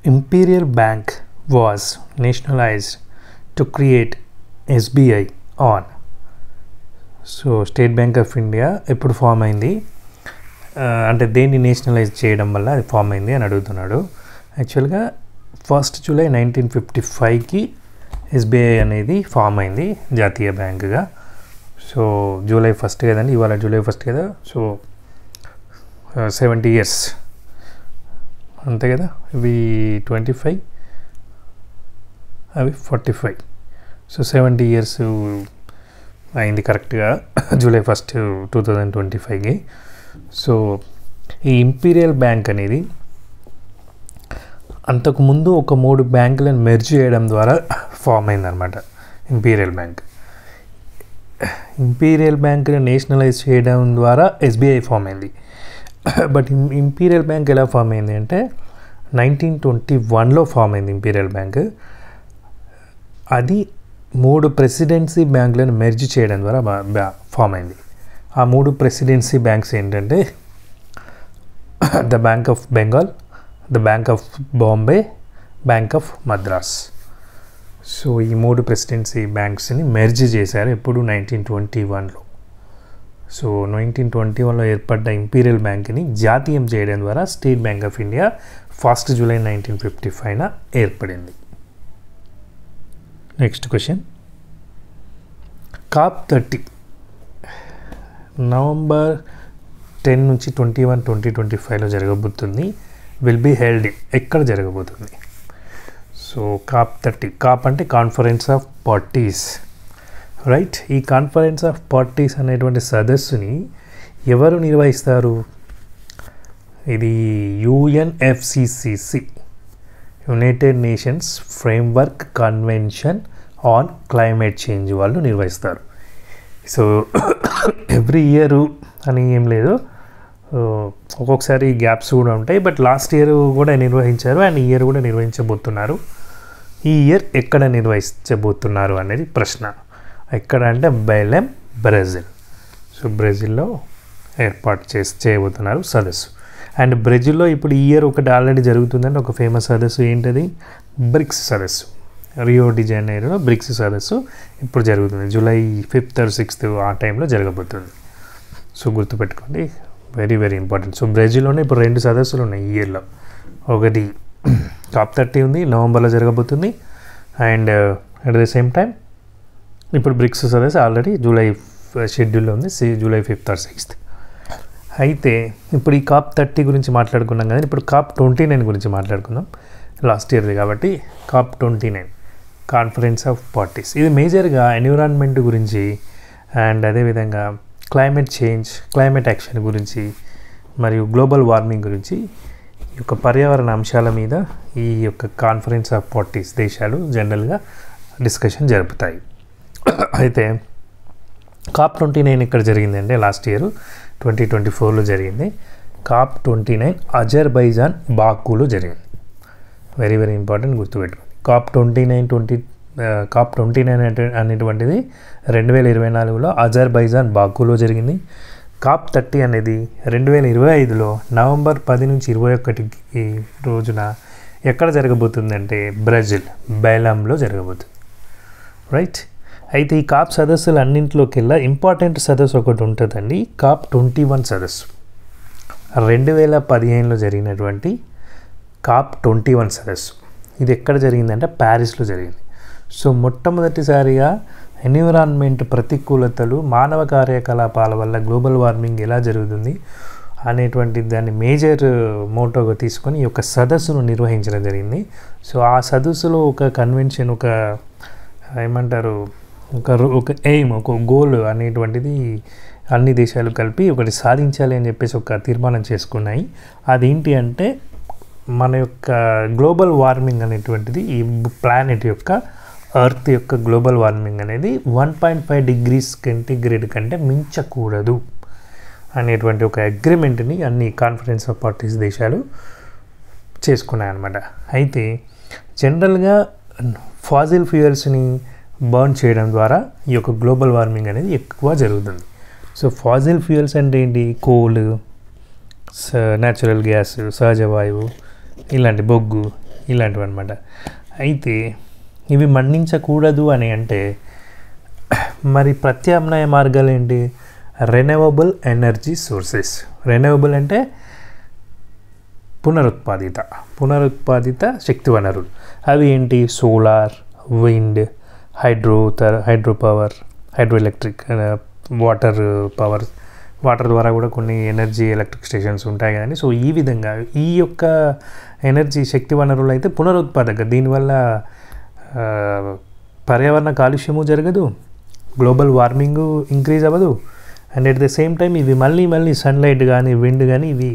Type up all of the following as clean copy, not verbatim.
Imperial Bank was nationalized to create SBI on. So state Bank of India ఎప్పుడు form అయింది, అంటే దేన్ని nationalise చేయడం వల్ల అది ఫామ్ అయింది అని అడుగుతున్నాడు. యాక్చువల్గా 1 జూలై 1955కి ఎస్బీఐ అనేది ఫామ్ అయింది జాతీయ బ్యాంకుగా. సో జూలై 1 కదండి, ఇవాళ జూలై 1 కదా. సో 70 years అంతే కదా, ఇవి 25 అవి 45. సో 70 years అయింది కరెక్ట్గా జూలై 1, 2025కి. సో ఈ ఇంపీరియల్ బ్యాంక్ అనేది అంతకుముందు ఒక 3 బ్యాంకులను మెర్జ్ చేయడం ద్వారా ఫామ్ అయిందనమాట ఇంపీరియల్ బ్యాంక్. ఇంపీరియల్ బ్యాంక్ని నేషనలైజ్ చేయడం ద్వారా ఎస్బీఐ ఫామ్ అయింది. బట్ ఇంపీరియల్ బ్యాంక్ ఎలా ఫామ్ అయింది అంటే 1921లో ఫామ్ అయింది ఇంపీరియల్ బ్యాంక్. అది 3 ప్రెసిడెన్సీ బ్యాంకులను మెర్జ్ చేయడం ద్వారా ఫామ్ అయింది. ఆ 3 ప్రెసిడెన్సీ బ్యాంక్స్ ఏంటంటే the bank of Bengal, the bank of Bombay, bank of Madras. So ఈ 3 ప్రెసిడెన్సీ బ్యాంక్స్ని మెర్జ్ చేశారు ఎప్పుడు 1921లో. సో 1921లో ఏర్పడ్డ ఇంపీరియల్ బ్యాంక్ని జాతీయం చేయడం ద్వారా State Bank of India 1 July 1955న ఏర్పడింది. నెక్స్ట్ క్వశ్చన్, COP 30 నవంబర్ 10 నుంచి 21, 2025లో జరగబోతుంది. విల్ బీ హెల్డ్ ఎక్కడ జరగబోతుంది? సో COP 30, కాప్ అంటే కాన్ఫరెన్స్ ఆఫ్ పార్టీస్, రైట్. ఈ కాన్ఫరెన్స్ ఆఫ్ పార్టీస్ అనేటువంటి సదస్సుని ఎవరు నిర్వహిస్తారు? ఇది UNFCCC, United nations framework convention on climate change వాళ్ళు నిర్వహిస్తారు. సో ఎవ్రీ ఇయర్ అని ఏం లేదు, ఒక్కొక్కసారి గ్యాప్స్ కూడా ఉంటాయి. బట్ లాస్ట్ ఇయర్ కూడా నిర్వహించారు అండ్ ఈ ఇయర్ కూడా నిర్వహించబోతున్నారు. ఈ ఇయర్ ఎక్కడ నిర్వహించబోతున్నారు అనేది ప్రశ్న. ఎక్కడ అంటే బెలెమ్, బ్రెజిల్. సో బ్రెజిల్లో ఏర్పాటు చేయబోతున్నారు సదస్సు. అండ్ బ్రెజిల్లో ఇప్పుడు ఈ ఇయర్ ఒకటి ఆల్రెడీ జరుగుతుందంటే ఒక ఫేమస్ సదస్సు ఏంటది? బ్రిక్స్ సదస్సు. రియో డి జనైరోలో బ్రిక్స్ సదస్సు ఇప్పుడు జరుగుతుంది. జూలై 5th or 6th ఆ టైంలో జరగబోతుంది. సో గుర్తుపెట్టుకోండి, వెరీ వెరీ ఇంపార్టెంట్. సో బ్రెజిల్లోనే ఇప్పుడు 2 సదస్సులు ఉన్నాయి ఈ ఇయర్లో. ఒకటి COP 30 ఉంది, నవంబర్లో జరగబోతుంది. And at the same time ఇప్పుడు బ్రిక్స్ సదస్సు ఆల్రెడీ జూలై షెడ్యూల్లో ఉంది, జూలై 5th or 6th. అయితే ఇప్పుడు ఈ COP 30 గురించి మాట్లాడుకున్నాం కదా, ఇప్పుడు COP 29 గురించి మాట్లాడుకుందాం. లాస్ట్ ఇయర్ది కాబట్టి COP 29 కాన్ఫరెన్స్ ఆఫ్ పార్టీస్. ఇది మేజర్గా ఎన్విరాన్మెంట్ గురించి అండ్ అదేవిధంగా క్లైమేట్ చేంజ్, క్లైమేట్ యాక్షన్ గురించి మరియు గ్లోబల్ వార్మింగ్ గురించి ఈ యొక్క పర్యావరణ అంశాల మీద ఈ యొక్క కాన్ఫరెన్స్ ఆఫ్ పార్టీస్ దేశాలు జనరల్గా డిస్కషన్ జరుపుతాయి. అయితే COP 29 ఇక్కడ జరిగిందంటే లాస్ట్ ఇయర్ 2024లో జరిగింది. COP 29 అజర్బైజాన్ బాకులో జరిగింది. వెరీ వెరీ ఇంపార్టెంట్, గుర్తుపెట్టుకోండి. COP 29 అనేటువంటిది 2024లో అజర్బైజాన్ బాకులో జరిగింది. COP 30 అనేది 2025లో నవంబర్ 10 నుంచి 21 రోజున ఎక్కడ జరగబోతుందంటే బ్రెజిల్, బెలెమ్లో జరగబోతుంది, రైట్. అయితే ఈ COP సదస్సులు అన్నింటిలోకెల్లా ఇంపార్టెంట్ సదస్సు ఒకటి ఉంటుందండి, COP 21 సదస్సు. 2015లో జరిగినటువంటి COP 21 సదస్సు. ఇది ఎక్కడ జరిగిందంటే ప్యారిస్లో జరిగింది. సో మొట్టమొదటిసారిగా ఎన్విరాన్మెంట్ ప్రతికూలతలు, మానవ కార్యకలాపాల వల్ల గ్లోబల్ వార్మింగ్ ఎలా జరుగుతుంది అనేటువంటి దాన్ని మేజర్ మోటోగా తీసుకొని ఈ యొక్క సదస్సును నిర్వహించడం జరిగింది. సో ఆ సదస్సులో ఒక కన్వెన్షన్, ఒక ఏమంటారు, ఒక ఎయిమ్, ఒక గోల్ అనేటువంటిది అన్ని దేశాలు కలిపి ఒకటి సాధించాలి అని చెప్పేసి ఒక తీర్మానం చేసుకున్నాయి. అదేంటి అంటే మన యొక్క గ్లోబల్ వార్మింగ్ అనేటువంటిది ఈ ప్లానెట్ యొక్క ఎర్త్ యొక్క గ్లోబల్ వార్మింగ్ అనేది 1.5 degrees సెంటీగ్రేడ్ కంటే మించకూడదు అనేటువంటి ఒక అగ్రిమెంట్ని అన్ని కాన్ఫరెన్స్ ఆఫ్ పార్టీస్ దేశాలు చేసుకున్నాయన్నమాట. అయితే జనరల్గా ఫాసిల్ ఫ్యూయల్స్ని బర్న్ చేయడం ద్వారా ఈ యొక్క గ్లోబల్ వార్మింగ్ అనేది ఎక్కువ జరుగుతుంది. సో ఫాసిల్ ఫ్యూయల్స్ అంటే ఏంటి? కోల్, న్యాచురల్ గ్యాస్, సహజ వాయువు, ఇలాంటి బొగ్గు, ఇలాంటివి అనమాట. అయితే ఇవి మండించకూడదు అని అంటే మరి ప్రత్యామ్నాయ మార్గాలు ఏంటి? Renewable energy sources. రెన్యూవబుల్ అంటే పునరుత్పాదిత శక్తి వనరులు. అవి ఏంటి? Solar, wind, hydro power, hydro electric, water ద్వారా కూడా కొన్ని ఎనర్జీ ఎలక్ట్రిక్ స్టేషన్స్ ఉంటాయి కానీ. సో ఈ విధంగా ఈ యొక్క ఎనర్జీ శక్తి వనరులు అయితే పునరుత్పాదక. దీనివల్ల పర్యావరణ కాలుష్యము జరగదు, గ్లోబల్ వార్మింగ్ ఇంక్రీజ్ అవ్వదు, and at the same time ఇవి మళ్ళీ సన్లైట్ కానీ విండ్ కానీ ఇవి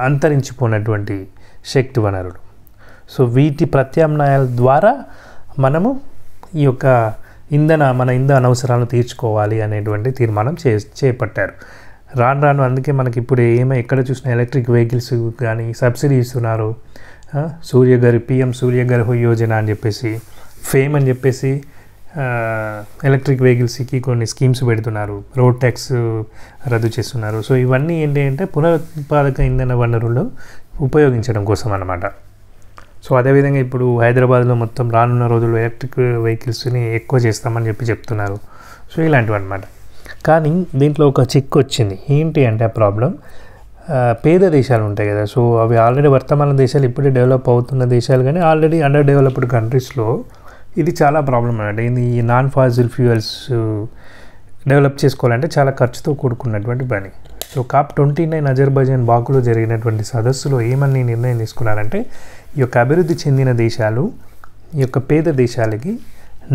అంతరించిపోయినటువంటి శక్తి వనరులు. సో వీటి ప్రత్యామ్నాయాల ద్వారా మనము ఈ యొక్క మన ఇంధన అవసరాలను తీర్చుకోవాలి అనేటువంటి తీర్మానం చేపట్టారు. రాను అందుకే మనకి ఇప్పుడు ఎక్కడ చూసినా ఎలక్ట్రిక్ వెహికల్స్ కానీ సబ్సిడీ ఇస్తున్నారు. PM సూర్యఘర్ యోజన అని చెప్పేసి, ఫేమ్ అని చెప్పేసి ఎలక్ట్రిక్ వెహికల్స్కి కొన్ని స్కీమ్స్ పెడుతున్నారు, రోడ్ ట్యాక్స్ రద్దు చేస్తున్నారు. సో ఇవన్నీ ఏంటి అంటే పునరుత్పాదక ఇంధన వనరులు ఉపయోగించడం కోసం అన్నమాట. సో అదేవిధంగా ఇప్పుడు హైదరాబాద్లో మొత్తం రానున్న రోజుల్లో ఎలక్ట్రిక్ వెహికల్స్ని ఎక్కువ చేస్తామని చెప్తున్నారు. సో ఇలాంటివి అనమాట. కానీ దీంట్లో ఒక చిక్కు వచ్చింది. ఏంటి అంటే ఆ ప్రాబ్లం, పేద దేశాలు ఉంటాయి కదా. సో అవి ఆల్రెడీ వర్తమాన దేశాలు, ఇప్పుడే డెవలప్ అవుతున్న దేశాలు, కానీ ఆల్రెడీ అండర్ డెవలప్డ్ కంట్రీస్లో ఇది చాలా ప్రాబ్లం అన్నమాట. ఈ నాన్ ఫాసిల్ ఫ్యూయల్స్ డెవలప్ చేసుకోవాలంటే చాలా ఖర్చుతో కూడుకున్నటువంటి పని. సో COP29 అజర్బైజాన్ బాకులో జరిగినటువంటి సదస్సులో ఏమని నిర్ణయం తీసుకున్నారంటే, ఈ యొక్క అభివృద్ధి చెందిన దేశాలు ఈ యొక్క పేద దేశాలకి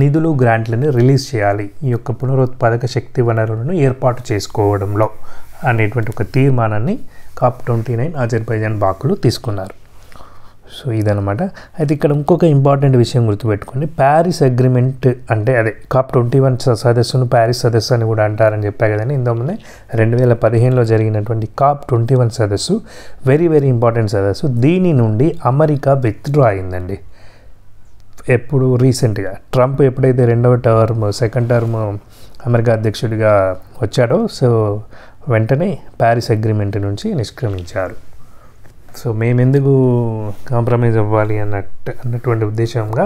నిధులు, గ్రాంట్లను రిలీజ్ చేయాలి ఈ యొక్క పునరుత్పాదక శక్తి వనరులను ఏర్పాటు చేసుకోవడంలో అనేటువంటి ఒక తీర్మానాన్ని COP29 అజర్బైజాన్ బాకులో తీసుకున్నారు. సో ఇదనమాట. అయితే ఇక్కడ ఇంకొక ఇంపార్టెంట్ విషయం గుర్తుపెట్టుకోండి. ప్యారిస్ అగ్రిమెంట్ అంటే అదే COP21 సదస్సును ప్యారిస్ సదస్సు అని కూడా అంటారని చెప్పా కదండి ఇంతకుముందే. 2015లో జరిగినటువంటి COP21 సదస్సు వెరీ ఇంపార్టెంట్ సదస్సు. దీని నుండి అమెరికా విత్డ్రా అయిందండి. ఎప్పుడు రీసెంట్గా ట్రంప్ ఎప్పుడైతే సెకండ్ టర్మ్ అమెరికా అధ్యక్షుడిగా వచ్చాడో, సో వెంటనే ప్యారిస్ అగ్రిమెంట్ నుంచి నిష్క్రమించారు. సో మేమెందుకు కాంప్రమైజ్ అవ్వాలి అన్నటువంటి ఉద్దేశంగా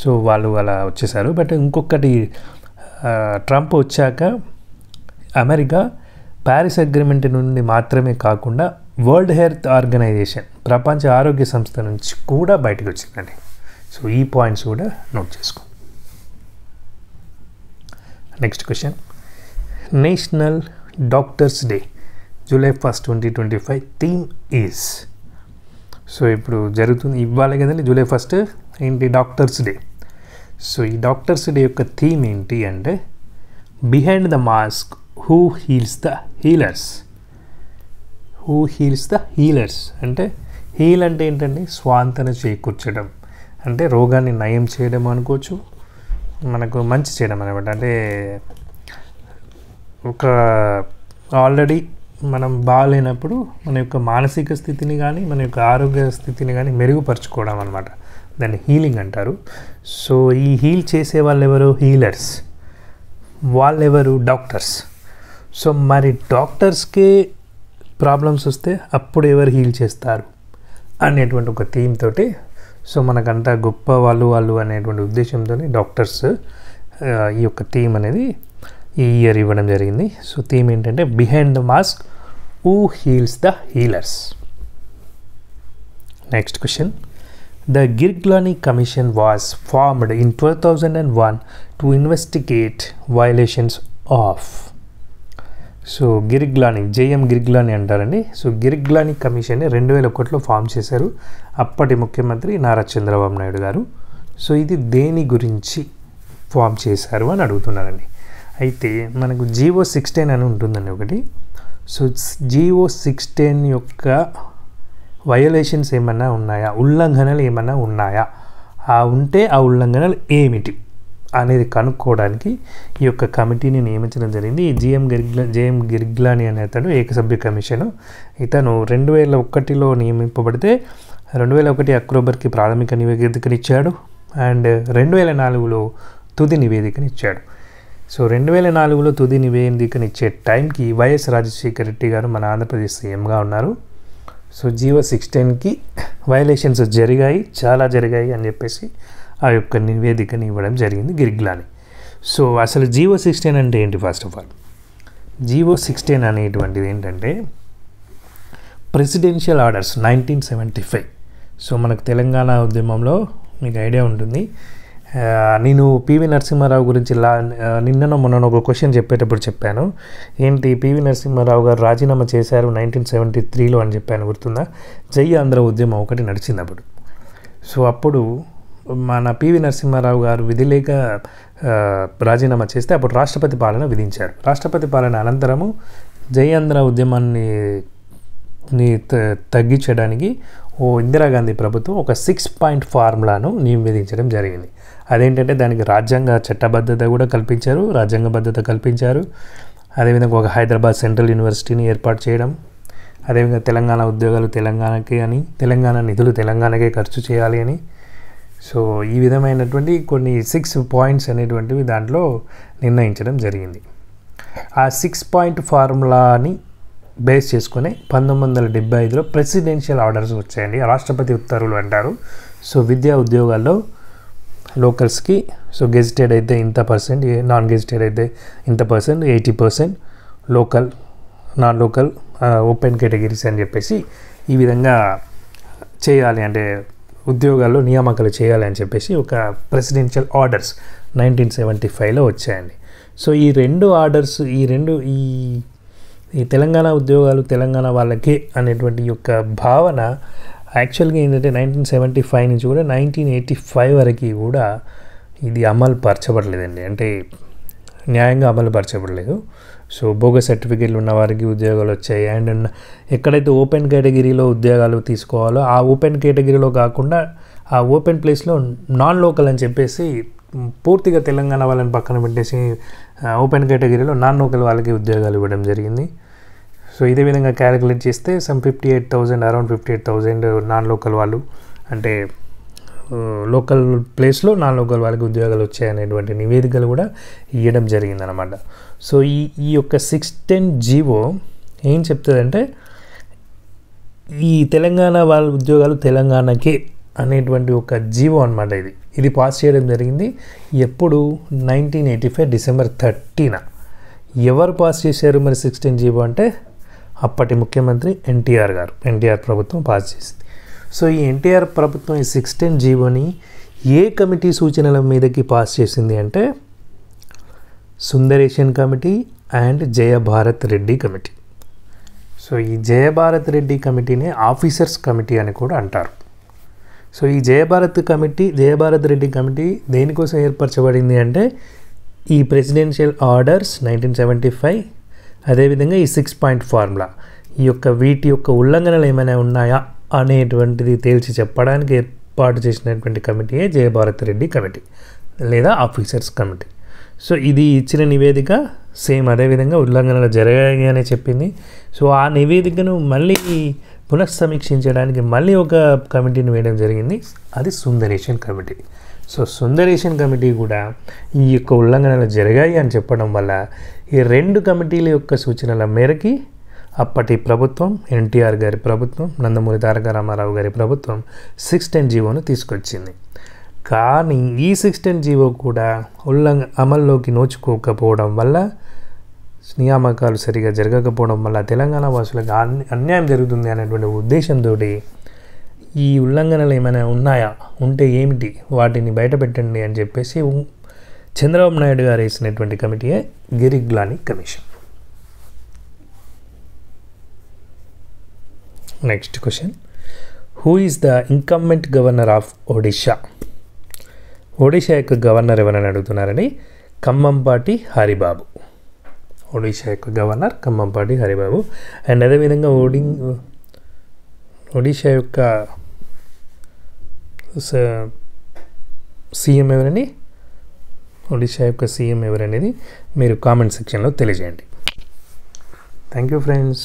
సో వాళ్ళు అలా వచ్చేసారు. బట్ ఇంకొకటి, ట్రంప్ వచ్చాక అమెరికా ప్యారిస్ అగ్రిమెంట్ నుండి మాత్రమే కాకుండా వరల్డ్ హెల్త్ ఆర్గనైజేషన్, ప్రపంచ ఆరోగ్య సంస్థ నుంచి కూడా బయటకు వచ్చిందండి. సో ఈ పాయింట్స్ కూడా నోట్ చేసుకో. Next question, national doctors day July 1st, 2025 theme is. So ఇప్పుడు జరుగుతుంది ఇవ్వాలి కదండి July 1st ఏంటి? Doctors day. సో ఈ డాక్టర్స్ డే యొక్క థీమ్ ఏంటి అంటే, behind the mask who heals the healers. అంటే హీల్ అంటే ఏంటండి? స్వాంతన చేకూర్చడం, అంటే రోగాన్ని నయం చేయడం అనుకోవచ్చు, మనకు మంచి చేయడం అనమాట. అంటే ఒక ఆల్రెడీ మనం బాగాలేనప్పుడు మన యొక్క మానసిక స్థితిని కానీ మన యొక్క ఆరోగ్య స్థితిని కానీ మెరుగుపరచుకోవడం అనమాట. దాన్ని హీలింగ్ అంటారు. సో ఈ హీల్ చేసే వాళ్ళు ఎవరు? హీలర్స్. వాళ్ళెవరు? డాక్టర్స్. సో మరి డాక్టర్స్కే ప్రాబ్లమ్స్ వస్తే అప్పుడు ఎవరు హీల్ చేస్తారు అనేటువంటి ఒక థీమ్ తోటి, సో మనకంతా గొప్ప వాళ్ళు అనేటువంటి ఉద్దేశంతో డాక్టర్స్ ఈ యొక్క థీమ్ అనేది ఈ ఇయర్ ఇవ్వడం జరిగింది. సో థీమ్ ఏంటంటే, behind the mask who heals the healers. Next question, the Girglani commission was formed in 2001 to investigate violations of. So Girglani, JM Girglani అంటారండి. సో గిర్గ్లానీ కమిషన్ని 2001లో ఫామ్ చేశారు అప్పటి ముఖ్యమంత్రి నారా చంద్రబాబు నాయుడు గారు. సో ఇది దేని గురించి ఫామ్ చేశారు అని అడుగుతున్నారండి. అయితే మనకు GO 16 అని ఉంటుందండి ఒకటి. సో GO 16 యొక్క వయోలేషన్స్ ఏమన్నా ఉన్నాయా, ఉల్లంఘనలు ఏమన్నా ఉన్నాయా, ఉంటే ఆ ఉల్లంఘనలు ఏమిటి అనేది కనుక్కోవడానికి ఈ యొక్క కమిటీని నియమించడం జరిగింది. ఈ జేఎం గిర్గ్లానీ అనే అతడు ఏకసభ్య కమిషను. ఇతను 2001లో నియమింపబడితే 2001 అక్టోబర్కి ప్రాథమిక నివేదికనిచ్చాడు అండ్ 2004లో తుది నివేదికనిచ్చాడు. సో 2004లో తుది నివేదికనిచ్చే టైంకి వైఎస్ రాజశేఖర రెడ్డి గారు మన ఆంధ్రప్రదేశ్ సీఎంగా ఉన్నారు. సో జీవో 16కి వైలేషన్స్ జరిగాయి, చాలా జరిగాయి అని చెప్పేసి ఆ యొక్క నివేదికని ఇవ్వడం జరిగింది గిరిగ్లాని. సో అసలు జీవో 16 అంటే ఏంటి? ఫస్ట్ ఆఫ్ ఆల్ జీవో 16 అనేటువంటిది ఏంటంటే ప్రెసిడెన్షియల్ ఆర్డర్స్ 1975. సో మనకు తెలంగాణ ఉద్యమంలో మీకు ఐడియా ఉంటుంది. నేను పివి నరసింహారావు గురించి నిన్ననో మొన్న ఒక క్వశ్చన్ చెప్పేటప్పుడు చెప్పాను. ఏంటి పివి నరసింహారావు గారు రాజీనామా చేశారు 1973లో అని చెప్పాను, గుర్తుందా? జై ఆంధ్ర ఉద్యమం ఒకటి నడిచింది అప్పుడు. సో అప్పుడు మన పివి నరసింహారావు గారు విధి లేక రాజీనామా చేస్తే అప్పుడు రాష్ట్రపతి పాలన విధించారు. రాష్ట్రపతి పాలన అనంతరము జై ఆంధ్ర ఉద్యమాన్ని తగ్గించడానికి ఇందిరాగాంధీ ప్రభుత్వం ఒక 6 పాయింట్ ఫార్ములాను నివేదించడం జరిగింది. అదేంటంటే దానికి రాజ్యాంగ చట్టబద్ధత కూడా కల్పించారు, రాజ్యాంగబద్ధత కల్పించారు. అదేవిధంగా ఒక హైదరాబాద్ సెంట్రల్ యూనివర్సిటీని ఏర్పాటు చేయడం, అదేవిధంగా తెలంగాణ ఉద్యోగాలు తెలంగాణకే అని, తెలంగాణ నిధులు తెలంగాణకే ఖర్చు చేయాలి అని. సో ఈ విధమైనటువంటి కొన్ని 6 పాయింట్స్ అనేటువంటివి దాంట్లో నిర్ణయించడం జరిగింది. ఆ 6 పాయింట్ ఫార్ములాని బేస్ చేసుకుని 1975లో ప్రెసిడెన్షియల్ ఆర్డర్స్ వచ్చాయండి, రాష్ట్రపతి ఉత్తర్వులు అంటారు. సో విద్యా ఉద్యోగాల్లో లోకల్స్కి సో గెజిటెడ్ అయితే ఇంత పర్సెంట్, నాన్ గెజిటెడ్ అయితే ఇంత percent, 80% local, non local, open categories అని చెప్పేసి ఈ విధంగా చేయాలి, అంటే ఉద్యోగాల్లో నియామకాలు చేయాలి అని చెప్పేసి ఒక ప్రెసిడెన్షియల్ ఆర్డర్స్ 1975లో వచ్చాయండి. సో ఈ రెండు ఆర్డర్స్, ఈ తెలంగాణ ఉద్యోగాలు తెలంగాణ వాళ్ళకే అనేటువంటి యొక్క భావన యాక్చువల్గా ఏంటంటే 1975 నుంచి కూడా 1985 వరకు కూడా ఇది అమలు పరచబడలేదండి, అంటే న్యాయంగా అమలు పరచబడలేదు. సో బోగస్ సర్టిఫికేట్లు ఉన్న వారికి ఉద్యోగాలు వచ్చాయి. అండ్ ఎక్కడైతే ఓపెన్ కేటగిరీలో ఉద్యోగాలు తీసుకోవాలో ఆ ఓపెన్ కేటగిరీలో కాకుండా ఆ ఓపెన్ ప్లేస్లో నాన్ లోకల్ అని చెప్పేసి పూర్తిగా తెలంగాణ వాళ్ళని పక్కన పెట్టేసి ఓపెన్ కేటగిరీలో నాన్ లోకల్ వాళ్ళకి ఉద్యోగాలు ఇవ్వడం జరిగింది. సో ఇదే విధంగా క్యాలిక్యులేట్ చేస్తే అరౌండ్ 58,000 నాన్ లోకల్ వాళ్ళు, అంటే లోకల్ ప్లేస్లో నాన్ లోకల్ వాళ్ళకి ఉద్యోగాలు వచ్చాయనేటువంటి నివేదికలు కూడా ఇవ్వడం జరిగిందనమాట. సో ఈ యొక్క 610 జీవో ఏం చెప్తుందంటే ఈ తెలంగాణ వాళ్ళ ఉద్యోగాలు తెలంగాణకే అనేటువంటి ఒక జీవో అనమాట. ఇది పాస్ చేయడం జరిగింది ఎప్పుడు? 1985 డిసెంబర్ 30న. ఎవరు పాస్ చేశారు మరి 610 జీవో అంటే అప్పటి ముఖ్యమంత్రి ఎన్టీఆర్ ప్రభుత్వం పాస్ చేసింది. సో ఈ ఎన్టీఆర్ ప్రభుత్వం ఈ 610 జీవోని ఏ కమిటీ సూచనల మీదకి పాస్ చేసింది అంటే Sundaresan committee and Jayabharat Reddy committee. So ఈ జయభారత్ రెడ్డి కమిటీనే ఆఫీసర్స్ కమిటీ అని కూడా అంటారు. సో ఈ జయభారత్ రెడ్డి కమిటీ దేనికోసం ఏర్పరచబడింది అంటే ఈ ప్రెసిడెన్షియల్ ఆర్డర్స్ 1975, అదేవిధంగా ఈ 6 పాయింట్ ఫార్ములా, వీటి యొక్క ఉల్లంఘనలు ఏమైనా ఉన్నాయా అనేటువంటిది తేల్చి చెప్పడానికి ఏర్పాటు చేసినటువంటి కమిటీయే జయభారత్ రెడ్డి కమిటీ లేదా ఆఫీసర్స్ కమిటీ. సో ఇది ఇచ్చిన నివేదిక సేమ్ అదేవిధంగా ఉల్లంఘనలు జరిగాయి అనే చెప్పింది. సో ఆ నివేదికను మళ్ళీ పునఃసమీక్షించడానికి మళ్ళీ ఒక కమిటీని వేయడం జరిగింది, అది Sundaresan committee. So Sundaresan committee కూడా ఈ యొక్క ఉల్లంఘనలు జరిగాయి అని చెప్పడం వల్ల ఈ రెండు కమిటీల యొక్క సూచనల మేరకి అప్పటి ప్రభుత్వం, ఎన్టీఆర్ గారి ప్రభుత్వం, నందమూరి తారక రామారావు గారి ప్రభుత్వం 610 జీవోను తీసుకొచ్చింది. కానీ ఈ 610 జీవో కూడా అమల్లోకి నోచుకోకపోవడం వల్ల, నియామకాలు సరిగా జరగకపోవడం వల్ల తెలంగాణ వాసులకు అన్యాయం జరుగుతుంది అనేటువంటి ఉద్దేశంతో ఈ ఉల్లంఘనలు ఏమైనా ఉన్నాయా, ఉంటే ఏమిటి, వాటిని బయటపెట్టండి అని చెప్పేసి చంద్రబాబు నాయుడు గారు వేసినటువంటి కమిటీయే Girglani commission. Next question, who is the incumbent governor of Odisha? Odisha యొక్క గవర్నర్ ఎవరని అడుగుతున్నారని, ఖమ్మంపాటి హరిబాబు. ఒడిషా యొక్క గవర్నర్ ఖమ్మంపాటి హరిబాబు. అండ్ అదేవిధంగా ఒడిషా యొక్క సీఎం ఎవరని, ఒడిషా యొక్క సీఎం ఎవరనేది మీరు కామెంట్ సెక్షన్లో తెలియజేయండి. Thank you friends.